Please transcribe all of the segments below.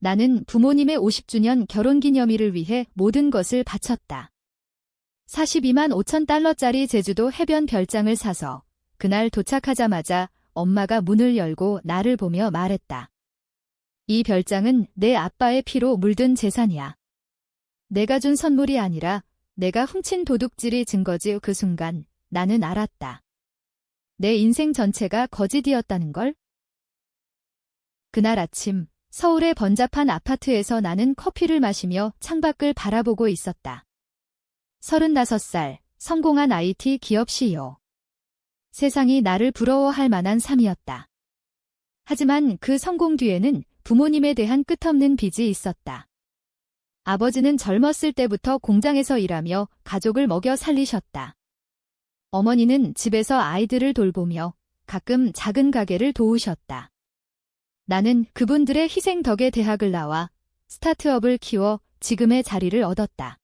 나는 부모님의 50주년 결혼기념일을 위해 모든 것을 바쳤다. 42만 5천 달러짜리 제주도 해변 별장을 사서 그날 도착하자마자 엄마가 문을 열고 나를 보며 말했다. 이 별장은 내 아빠의 피로 물든 재산이야. 내가 준 선물이 아니라 내가 훔친 도둑질이 증거지. 그 순간 나는 알았다. 내 인생 전체가 거짓이었다는 걸. 그날 아침 서울의 번잡한 아파트에서 나는 커피를 마시며 창밖을 바라보고 있었다. 35살, 성공한 IT 기업 CEO. 세상이 나를 부러워할 만한 삶이었다. 하지만 그 성공 뒤에는 부모님에 대한 끝없는 빚이 있었다. 아버지는 젊었을 때부터 공장에서 일하며 가족을 먹여 살리셨다. 어머니는 집에서 아이들을 돌보며 가끔 작은 가게를 도우셨다. 나는 그분들의 희생 덕에 대학을 나와 스타트업을 키워 지금의 자리를 얻었다.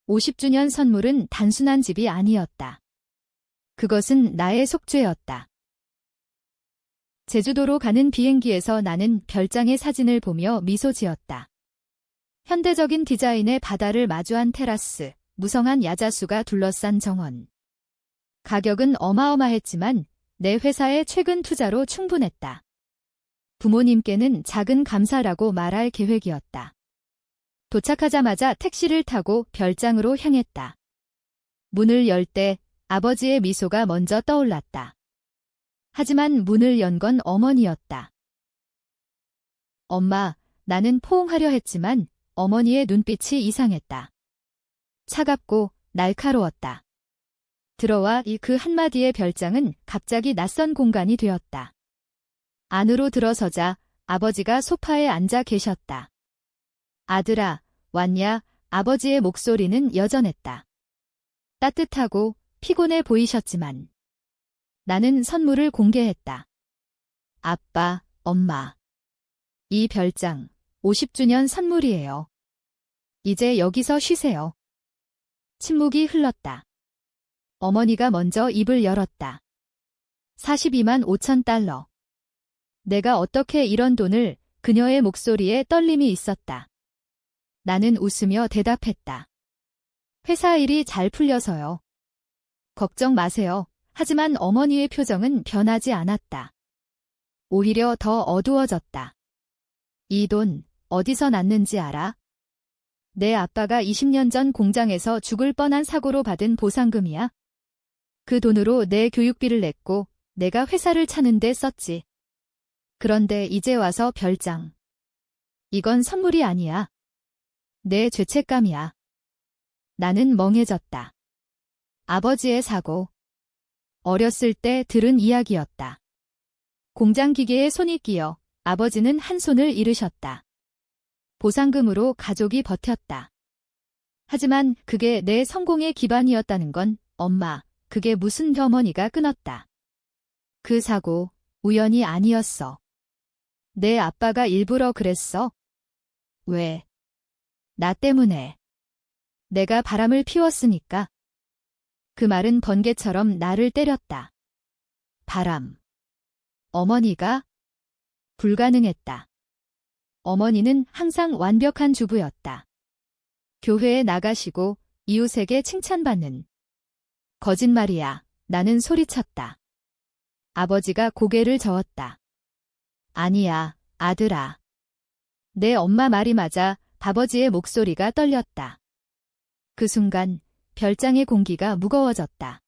50주년 선물은 단순한 집이 아니었다. 그것은 나의 속죄였다. 제주도로 가는 비행기에서 나는 별장의 사진을 보며 미소 지었다. 현대적인 디자인의 바다를 마주한 테라스, 무성한 야자수가 둘러싼 정원. 가격은 어마어마했지만 내 회사의 최근 투자로 충분했다. 부모님께는 작은 감사라고 말할 계획이었다. 도착하자마자 택시를 타고 별장으로 향했다. 문을 열 때 아버지의 미소가 먼저 떠올랐다. 하지만 문을 연 건 어머니였다. 엄마, 나는 포옹하려 했지만 어머니의 눈빛이 이상했다. 차갑고 날카로웠다. 들어와 이 그 한마디의 별장은 갑자기 낯선 공간이 되었다. 안으로 들어서자 아버지가 소파에 앉아 계셨다. 아들아, 왔냐? 아버지의 목소리는 여전했다. 따뜻하고 피곤해 보이셨지만 나는 선물을 공개했다. 아빠, 엄마. 이 별장 50주년 선물이에요. 이제 여기서 쉬세요. 침묵이 흘렀다. 어머니가 먼저 입을 열었다. 42만 5천 달러. 내가 어떻게 이런 돈을. 그녀의 목소리에 떨림이 있었다. 나는 웃으며 대답했다. 회사 일이 잘 풀려서요. 걱정 마세요. 하지만 어머니의 표정은 변하지 않았다. 오히려 더 어두워졌다. 이 돈 어디서 났는지 알아? 내 아빠가 20년 전 공장에서 죽을 뻔한 사고로 받은 보상금이야. 그 돈으로 내 교육비를 냈고 내가 회사를 차는 데 썼지. 그런데 이제 와서 별장. 이건 선물이 아니야. 내 죄책감이야. 나는 멍해졌다. 아버지의 사고. 어렸을 때 들은 이야기였다. 공장 기계에 손이 끼어 아버지는 한 손을 잃으셨다. 보상금으로 가족이 버텼다. 하지만 그게 내 성공의 기반이었다는 건 엄마, 그게 무슨. 어머니가 끊었다. 그 사고 우연이 아니었어. 내 아빠가 일부러 그랬어. 왜? 나 때문에. 내가 바람을 피웠으니까. 그 말은 번개처럼 나를 때렸다. 바람. 어머니가? 불가능했다. 어머니는 항상 완벽한 주부였다. 교회에 나가시고 이웃에게 칭찬받는. 거짓말이야. 나는 소리쳤다. 아버지가 고개를 저었다. 아니야, 아들아. 내 엄마 말이 맞아. 아버지의 목소리가 떨렸다. 그 순간 별장의 공기가 무거워졌다.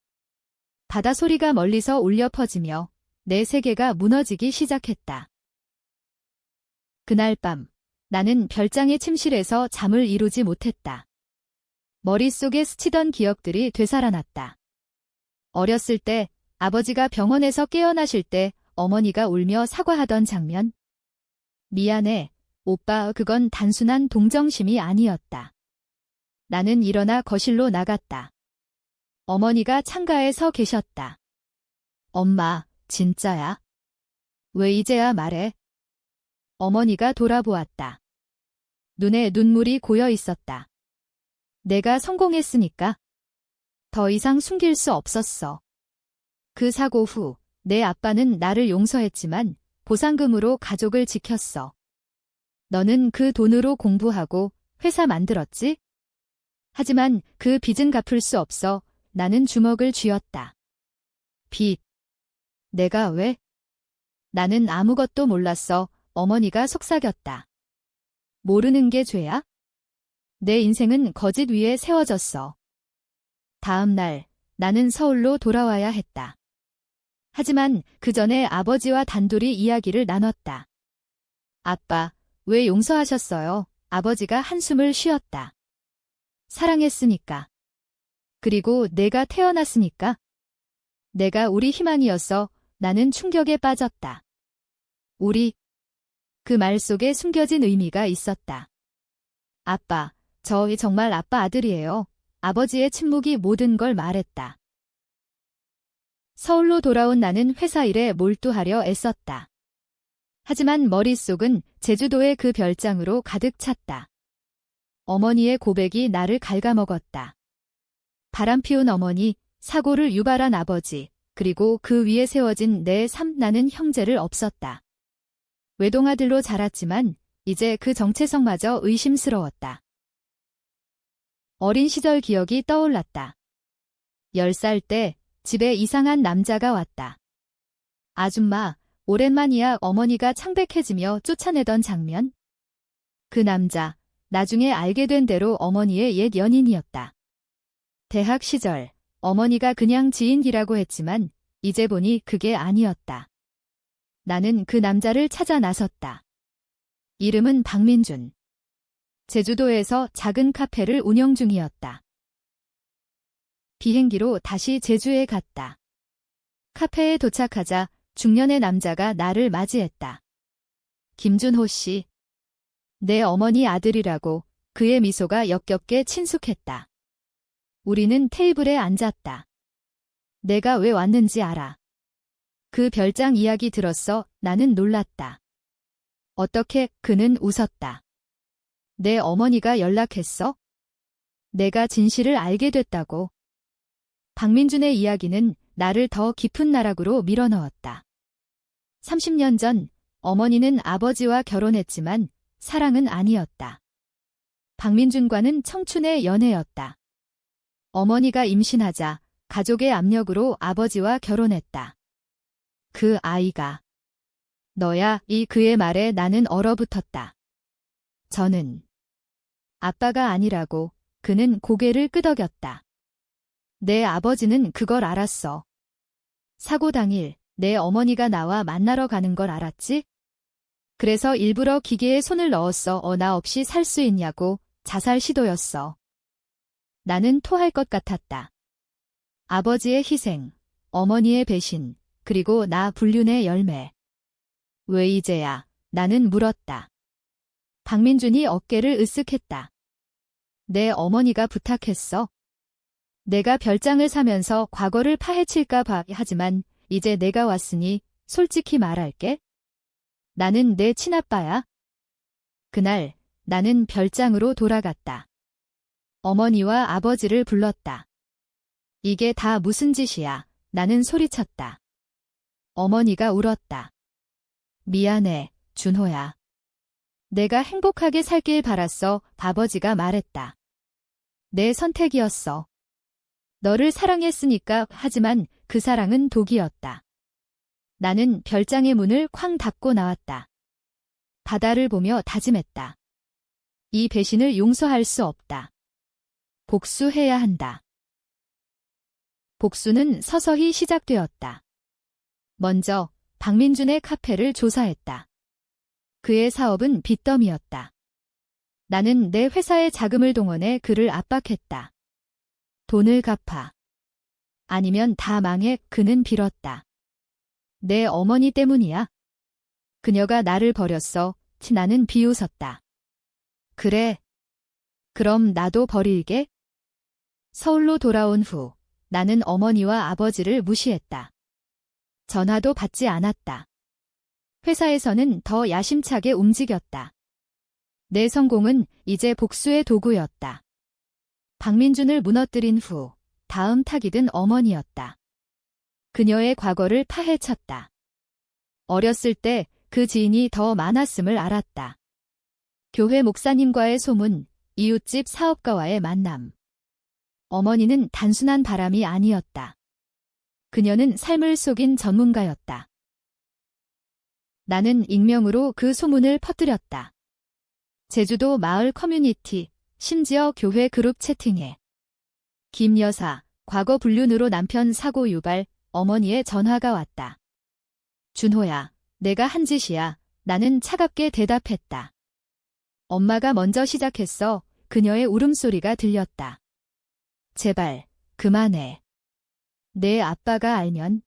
바다 소리가 멀리서 울려 퍼지며 내 세계가 무너지기 시작했다. 그날 밤 나는 별장의 침실에서 잠을 이루지 못했다. 머릿속에 스치던 기억들이 되살아났다. 어렸을 때 아버지가 병원에서 깨어나실 때 어머니가 울며 사과하던 장면. 미안해, 오빠. 그건 단순한 동정심이 아니었다. 나는 일어나 거실로 나갔다. 어머니가 창가에 서 계셨다. 엄마, 진짜야? 왜 이제야 말해? 어머니가 돌아보았다. 눈에 눈물이 고여 있었다. 내가 성공했으니까. 더 이상 숨길 수 없었어. 그 사고 후 내 아빠는 나를 용서했지만 보상금으로 가족을 지켰어. 너는 그 돈으로 공부하고 회사 만들었지? 하지만 그 빚은 갚을 수 없어. 나는 주먹을 쥐었다. 빚. 내가 왜? 나는 아무것도 몰랐어. 어머니가 속삭였다. 모르는 게 죄야? 내 인생은 거짓 위에 세워졌어. 다음 날, 나는 서울로 돌아와야 했다. 하지만 그 전에 아버지와 단둘이 이야기를 나눴다. 아빠, 왜 용서하셨어요? 아버지가 한숨을 쉬었다. 사랑했으니까. 그리고 내가 태어났으니까. 내가 우리 희망이었어. 나는 충격에 빠졌다. 우리. 그 말 속에 숨겨진 의미가 있었다. 아빠, 저 정말 아빠 아들이에요. 아버지의 침묵이 모든 걸 말했다. 서울로 돌아온 나는 회사 일에 몰두하려 애썼다. 하지만 머릿속은 제주도의 그 별장으로 가득 찼다. 어머니의 고백이 나를 갉아먹었다. 바람피운 어머니, 사고를 유발한 아버지, 그리고 그 위에 세워진 내 삶. 나는 형제를 없었다. 외동아들로 자랐지만 이제 그 정체성마저 의심스러웠다. 어린 시절 기억이 떠올랐다. 10살 때 집에 이상한 남자가 왔다. 아줌마, 오랜만이야. 어머니가 창백해지며 쫓아내던 장면. 그 남자, 나중에 알게 된 대로 어머니의 옛 연인이었다. 대학 시절, 어머니가 그냥 지인이라고 했지만 이제 보니 그게 아니었다. 나는 그 남자를 찾아 나섰다. 이름은 박민준. 제주도에서 작은 카페를 운영 중이었다. 비행기로 다시 제주에 갔다. 카페에 도착하자 중년의 남자가 나를 맞이했다. 김준호 씨. 내 어머니 아들이라고. 그의 미소가 역겹게 친숙했다. 우리는 테이블에 앉았다. 내가 왜 왔는지 알아. 그 별장 이야기 들었어. 나는 놀랐다. 어떻게? 그는 웃었다. 내 어머니가 연락했어? 내가 진실을 알게 됐다고. 박민준의 이야기는 나를 더 깊은 나락으로 밀어넣었다. 30년 전 어머니는 아버지와 결혼했지만 사랑은 아니었다. 박민준과는 청춘의 연애였다. 어머니가 임신하자 가족의 압력으로 아버지와 결혼했다. 그 아이가 너야. 이 그의 말에 나는 얼어붙었다. 저는 아빠가 아니라고. 그는 고개를 끄덕였다. 내 아버지는 그걸 알았어. 사고 당일 내 어머니가 나와 만나러 가는 걸 알았지? 그래서 일부러 기계에 손을 넣었어. 나 없이 살 수 있냐고. 자살 시도였어. 나는 토할 것 같았다. 아버지의 희생, 어머니의 배신, 그리고 나 불륜의 열매. 왜 이제야? 나는 물었다. 박민준이 어깨를 으쓱했다. 내 어머니가 부탁했어. 내가 별장을 사면서 과거를 파헤칠까 봐. 하지만 이제 내가 왔으니 솔직히 말할게. 나는 내 친아빠야. 그날 나는 별장으로 돌아갔다. 어머니와 아버지를 불렀다. 이게 다 무슨 짓이야? 나는 소리쳤다. 어머니가 울었다. 미안해, 준호야. 내가 행복하게 살길 바랐어. 아버지가 말했다. 내 선택이었어. 너를 사랑했으니까. 하지만 그 사랑은 독이었다. 나는 별장의 문을 쾅 닫고 나왔다. 바다를 보며 다짐했다. 이 배신을 용서할 수 없다. 복수해야 한다. 복수는 서서히 시작되었다. 먼저 박민준의 카페를 조사했다. 그의 사업은 빚더미였다. 나는 내 회사의 자금을 동원해 그를 압박했다. 돈을 갚아. 아니면 다 망해. 그는 빌었다. 내 어머니 때문이야. 그녀가 나를 버렸어. 나는 비웃었다. 그래. 그럼 나도 버릴게. 서울로 돌아온 후 나는 어머니와 아버지를 무시했다. 전화도 받지 않았다. 회사에서는 더 야심차게 움직였다. 내 성공은 이제 복수의 도구였다. 박민준을 무너뜨린 후 다음 타깃은 어머니였다. 그녀의 과거를 파헤쳤다. 어렸을 때 그 지인이 더 많았음을 알았다. 교회 목사님과의 소문, 이웃집 사업가와의 만남. 어머니는 단순한 바람이 아니었다. 그녀는 삶을 속인 전문가였다. 나는 익명으로 그 소문을 퍼뜨렸다. 제주도 마을 커뮤니티, 심지어 교회 그룹 채팅에. 김 여사, 과거 불륜으로 남편 사고 유발, 어머니의 전화가 왔다. 준호야, 내가 한 짓이야. 나는 차갑게 대답했다. 엄마가 먼저 시작했어. 그녀의 울음소리가 들렸다. 제발, 그만해. 내 아빠가 알면.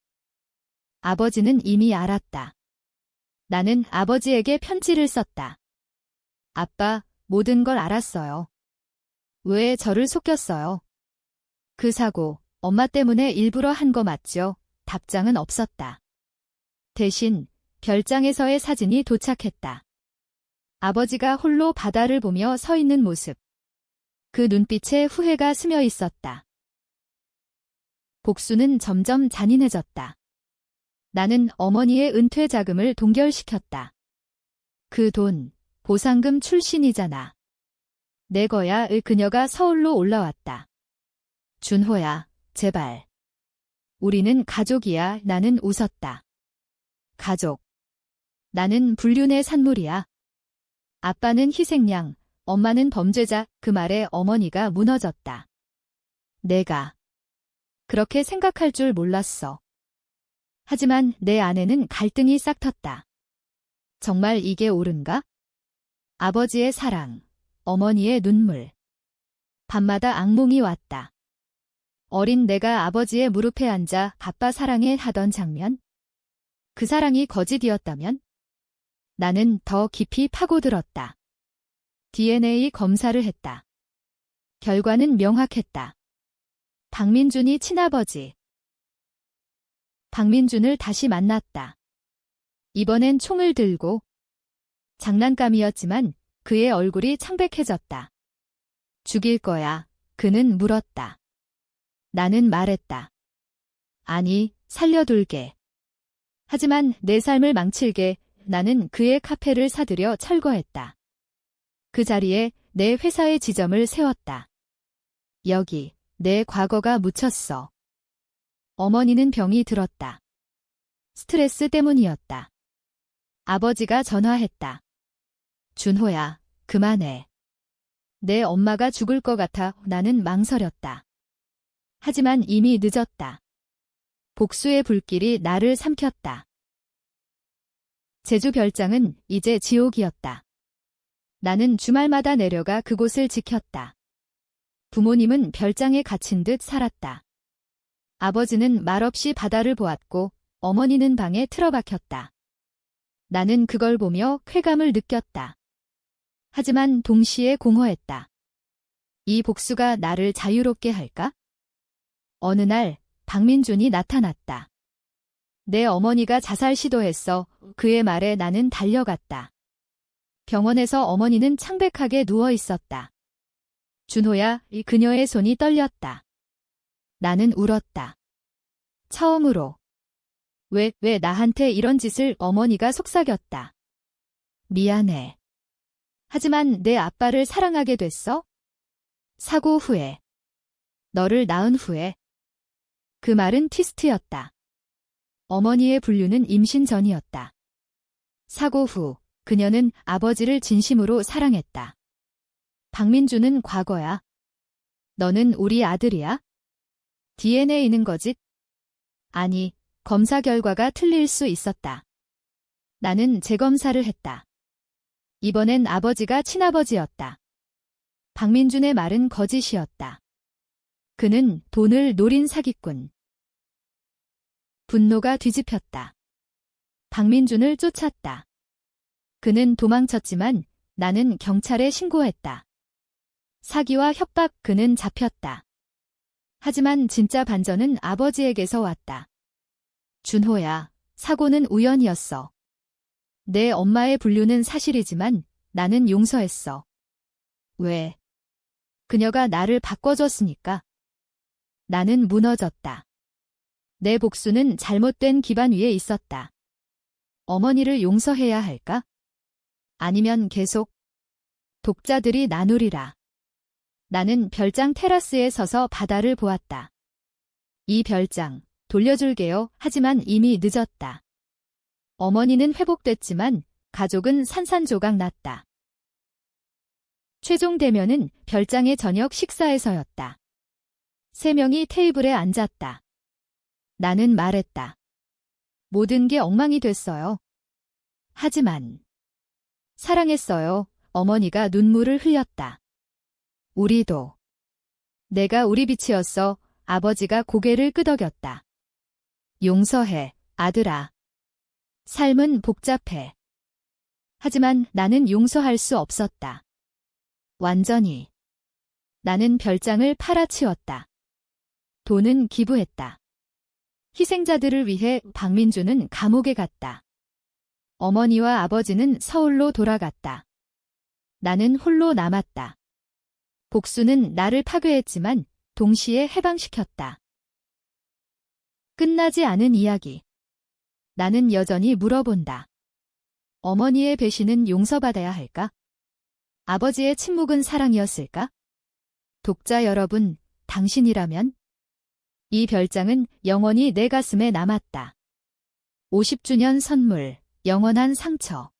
아버지는 이미 알았다. 나는 아버지에게 편지를 썼다. 아빠, 모든 걸 알았어요. 왜 저를 속였어요? 그 사고, 엄마 때문에 일부러 한 거 맞죠? 답장은 없었다. 대신 별장에서의 사진이 도착했다. 아버지가 홀로 바다를 보며 서 있는 모습. 그 눈빛에 후회가 스며 있었다. 복수는 점점 잔인해졌다. 나는 어머니의 은퇴 자금을 동결시켰다. 그 돈, 보상금 출신이잖아. 내 거야. 그녀가 서울로 올라왔다. 준호야, 제발. 우리는 가족이야. 나는 웃었다. 가족. 나는 불륜의 산물이야. 아빠는 희생양, 엄마는 범죄자. 그 말에 어머니가 무너졌다. 내가 그렇게 생각할 줄 몰랐어. 하지만 내 안에는 갈등이 싹텄다. 정말 이게 옳은가? 아버지의 사랑, 어머니의 눈물. 밤마다 악몽이 왔다. 어린 내가 아버지의 무릎에 앉아 아빠 사랑해 하던 장면? 그 사랑이 거짓이었다면? 나는 더 깊이 파고들었다. DNA 검사를 했다. 결과는 명확했다. 박민준이 친아버지. 박민준을 다시 만났다. 이번엔 총을 들고. 장난감이었지만 그의 얼굴이 창백해졌다. 죽일 거야. 그는 물었다. 나는 말했다. 아니, 살려둘게. 하지만 내 삶을 망칠게. 나는 그의 카페를 사들여 철거했다. 그 자리에 내 회사의 지점을 세웠다. 여기, 내 과거가 묻혔어. 어머니는 병이 들었다. 스트레스 때문이었다. 아버지가 전화했다. 준호야, 그만해. 내 엄마가 죽을 것 같아. 나는 망설였다. 하지만 이미 늦었다. 복수의 불길이 나를 삼켰다. 제주 별장은 이제 지옥이었다. 나는 주말마다 내려가 그곳을 지켰다. 부모님은 별장에 갇힌 듯 살았다. 아버지는 말없이 바다를 보았고 어머니는 방에 틀어박혔다. 나는 그걸 보며 쾌감을 느꼈다. 하지만 동시에 공허했다. 이 복수가 나를 자유롭게 할까? 어느 날 박민준이 나타났다. 내 어머니가 자살 시도했어. 그의 말에 나는 달려갔다. 병원에서 어머니는 창백하게 누워 있었다. 준호야, 그녀의 손이 떨렸다. 나는 울었다. 처음으로. 왜 나한테 이런 짓을? 어머니가 속삭였다. 미안해. 하지만 내 아빠를 사랑하게 됐어? 사고 후에. 너를 낳은 후에. 그 말은 트위스트였다. 어머니의 불륜은 임신 전이었다. 사고 후 그녀는 아버지를 진심으로 사랑했다. 박민주는 과거야. 너는 우리 아들이야? DNA는 거짓? 아니, 검사 결과가 틀릴 수 있었다. 나는 재검사를 했다. 이번엔 아버지가 친아버지였다. 박민준의 말은 거짓이었다. 그는 돈을 노린 사기꾼. 분노가 뒤집혔다. 박민준을 쫓았다. 그는 도망쳤지만 나는 경찰에 신고했다. 사기와 협박. 그는 잡혔다. 하지만 진짜 반전은 아버지에게서 왔다. 준호야, 사고는 우연이었어. 내 엄마의 불륜은 사실이지만 나는 용서했어. 왜? 그녀가 나를 바꿔줬으니까. 나는 무너졌다. 내 복수는 잘못된 기반 위에 있었다. 어머니를 용서해야 할까? 아니면 계속 독자들이 나누리라. 나는 별장 테라스에 서서 바다를 보았다. 이 별장, 돌려줄게요. 하지만 이미 늦었다. 어머니는 회복됐지만 가족은 산산조각 났다. 최종 대면은 별장의 저녁 식사에서였다. 3명이 테이블에 앉았다. 나는 말했다. 모든 게 엉망이 됐어요. 하지만 사랑했어요. 어머니가 눈물을 흘렸다. 우리도. 내가 우리 빛이었어. 아버지가 고개를 끄덕였다. 용서해, 아들아. 삶은 복잡해. 하지만 나는 용서할 수 없었다. 완전히. 나는 별장을 팔아치웠다. 돈은 기부했다. 희생자들을 위해 박민주는 감옥에 갔다. 어머니와 아버지는 서울로 돌아갔다. 나는 홀로 남았다. 복수는 나를 파괴했지만 동시에 해방시켰다. 끝나지 않은 이야기. 나는 여전히 물어본다. 어머니의 배신은 용서받아야 할까? 아버지의 침묵은 사랑이었을까? 독자 여러분, 당신이라면? 이 별장은 영원히 내 가슴에 남았다. 50주년 선물, 영원한 상처.